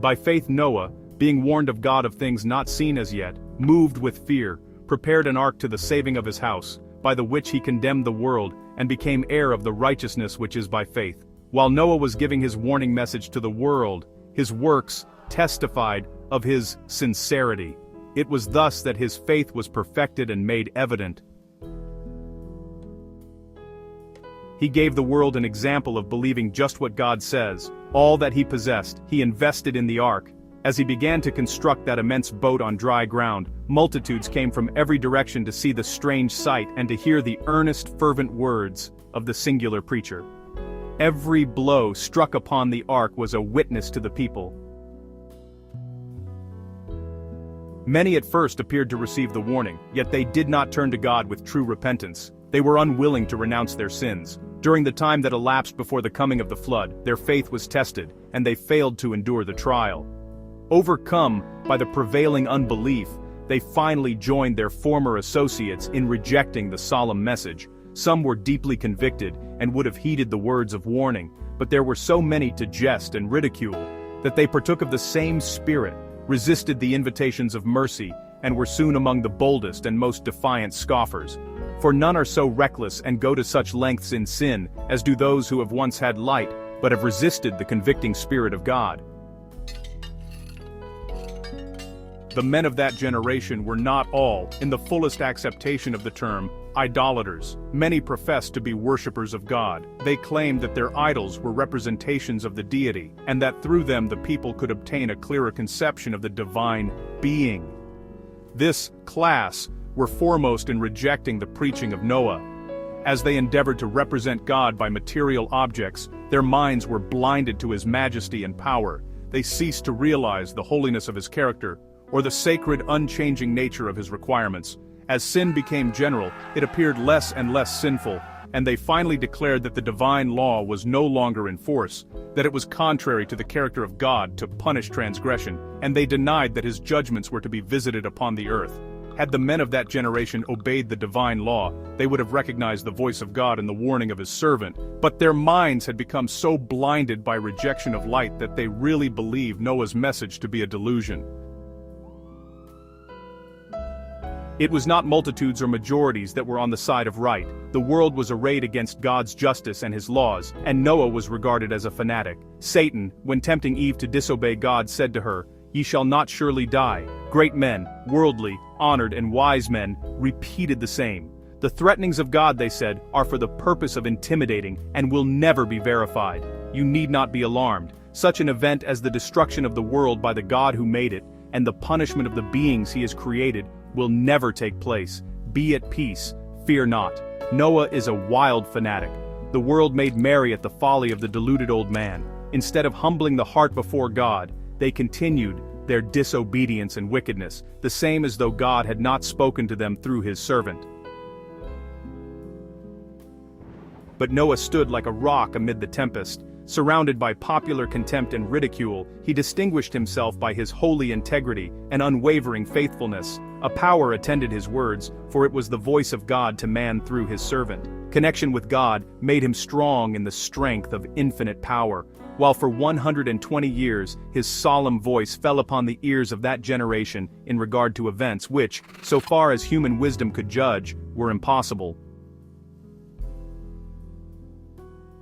By faith Noah, being warned of God of things not seen as yet, moved with fear, prepared an ark to the saving of his house, by the which he condemned the world, and became heir of the righteousness which is by faith. While Noah was giving his warning message to the world, his works testified of his sincerity. It was thus that his faith was perfected and made evident. He gave the world an example of believing just what God says. All that he possessed, he invested in the ark. As he began to construct that immense boat on dry ground, multitudes came from every direction to see the strange sight and to hear the earnest, fervent words of the singular preacher. Every blow struck upon the ark was a witness to the people. Many at first appeared to receive the warning, yet they did not turn to God with true repentance. They were unwilling to renounce their sins. During the time that elapsed before the coming of the flood, their faith was tested, and they failed to endure the trial. Overcome by the prevailing unbelief, they finally joined their former associates in rejecting the solemn message. Some were deeply convicted and would have heeded the words of warning, but there were so many to jest and ridicule that they partook of the same spirit, resisted the invitations of mercy, and were soon among the boldest and most defiant scoffers. For none are so reckless and go to such lengths in sin as do those who have once had light, but have resisted the convicting Spirit of God. The men of that generation were not all, in the fullest acceptation of the term, idolaters. Many professed to be worshippers of God. They claimed that their idols were representations of the deity, and that through them the people could obtain a clearer conception of the divine being. This class were foremost in rejecting the preaching of Noah. As they endeavored to represent God by material objects, their minds were blinded to his majesty and power. They ceased to realize the holiness of his character, or the sacred, unchanging nature of his requirements. As sin became general, it appeared less and less sinful, and they finally declared that the divine law was no longer in force, that it was contrary to the character of God to punish transgression, and they denied that his judgments were to be visited upon the earth. Had the men of that generation obeyed the divine law, they would have recognized the voice of God and the warning of his servant, but their minds had become so blinded by rejection of light that they really believed Noah's message to be a delusion. It was not multitudes or majorities that were on the side of right. The world was arrayed against God's justice and his laws, and Noah was regarded as a fanatic. Satan, when tempting Eve to disobey God, said to her, "Ye shall not surely die." Great men, worldly, honored and wise men, repeated the same. The threatenings of God, they said, are for the purpose of intimidating and will never be verified. You need not be alarmed. Such an event as the destruction of the world by the God who made it, and the punishment of the beings he has created, will never take place. Be at peace, fear not. Noah is a wild fanatic. The world made merry at the folly of the deluded old man. Instead of humbling the heart before God, they continued their disobedience and wickedness, the same as though God had not spoken to them through his servant. But Noah stood like a rock amid the tempest. Surrounded by popular contempt and ridicule, he distinguished himself by his holy integrity and unwavering faithfulness. A power attended his words, for it was the voice of God to man through his servant. Connection with God made him strong in the strength of infinite power, while for 120 years his solemn voice fell upon the ears of that generation in regard to events which, so far as human wisdom could judge, were impossible.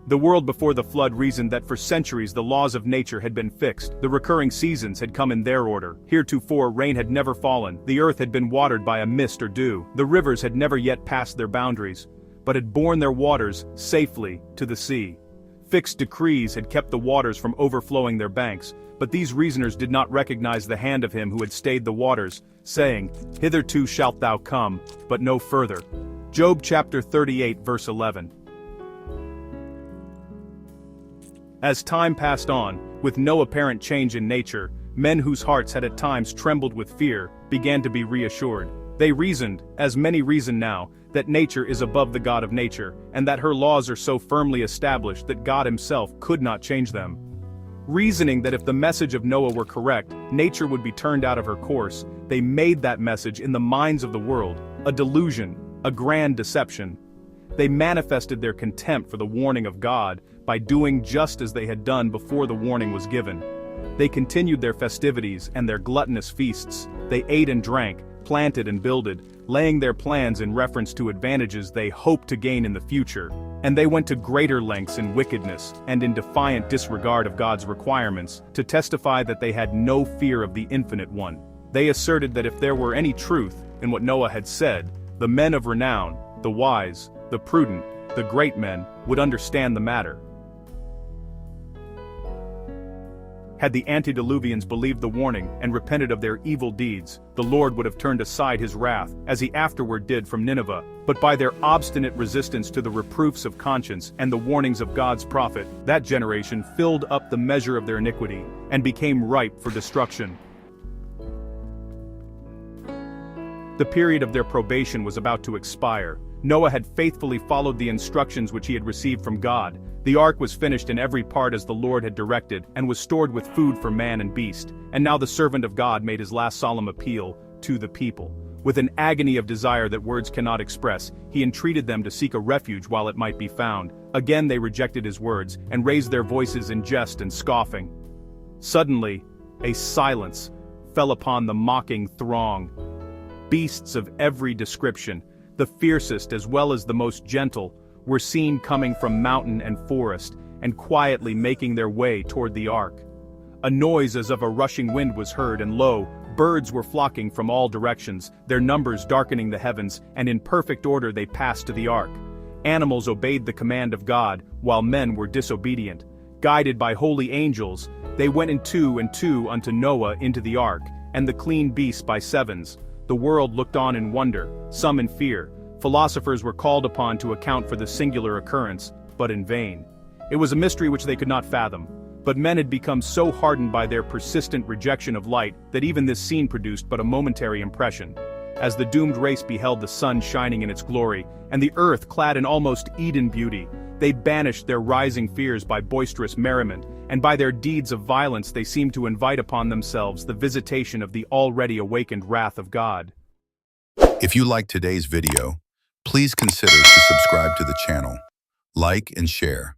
The world before the flood reasoned that for centuries the laws of nature had been fixed, the recurring seasons had come in their order. Heretofore rain had never fallen, the earth had been watered by a mist or dew, the rivers had never yet passed their boundaries, but had borne their waters safely to the sea. Fixed decrees had kept the waters from overflowing their banks, but these reasoners did not recognize the hand of him who had stayed the waters, saying, "Hitherto shalt thou come, but no further." Job chapter 38 verse 11. As time passed on, with no apparent change in nature, men whose hearts had at times trembled with fear began to be reassured. They reasoned, as many reason now, that nature is above the God of nature, and that her laws are so firmly established that God himself could not change them. Reasoning that if the message of Noah were correct, nature would be turned out of her course, they made that message in the minds of the world a delusion, a grand deception. They manifested their contempt for the warning of God by doing just as they had done before the warning was given. They continued their festivities and their gluttonous feasts. They ate and drank, planted and builded, laying their plans in reference to advantages they hoped to gain in the future. And they went to greater lengths in wickedness and in defiant disregard of God's requirements to testify that they had no fear of the Infinite One. They asserted that if there were any truth in what Noah had said, the men of renown, the wise, the prudent, the great men, would understand the matter. Had the antediluvians believed the warning and repented of their evil deeds, the Lord would have turned aside his wrath, as he afterward did from Nineveh. But by their obstinate resistance to the reproofs of conscience and the warnings of God's prophet, that generation filled up the measure of their iniquity and became ripe for destruction. The period of their probation was about to expire. Noah had faithfully followed the instructions which he had received from God. The ark was finished in every part as the Lord had directed, and was stored with food for man and beast. And now the servant of God made his last solemn appeal to the people. With an agony of desire that words cannot express, he entreated them to seek a refuge while it might be found. Again they rejected his words, and raised their voices in jest and scoffing. Suddenly, a silence fell upon the mocking throng. Beasts of every description, the fiercest as well as the most gentle, were seen coming from mountain and forest, and quietly making their way toward the ark. A noise as of a rushing wind was heard, and lo, birds were flocking from all directions, their numbers darkening the heavens, and in perfect order they passed to the ark. Animals obeyed the command of God, while men were disobedient. Guided by holy angels, they went in two and two unto Noah into the ark, and the clean beasts by sevens. The world looked on in wonder, some in fear. Philosophers were called upon to account for the singular occurrence, but in vain. It was a mystery which they could not fathom. But men had become so hardened by their persistent rejection of light that even this scene produced but a momentary impression. As the doomed race beheld the sun shining in its glory, and the earth clad in almost Eden beauty, they banished their rising fears by boisterous merriment, and by their deeds of violence they seemed to invite upon themselves the visitation of the already awakened wrath of God. If you liked today's video, please consider to subscribe to the channel, like and share.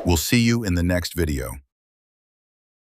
We'll see you in the next video.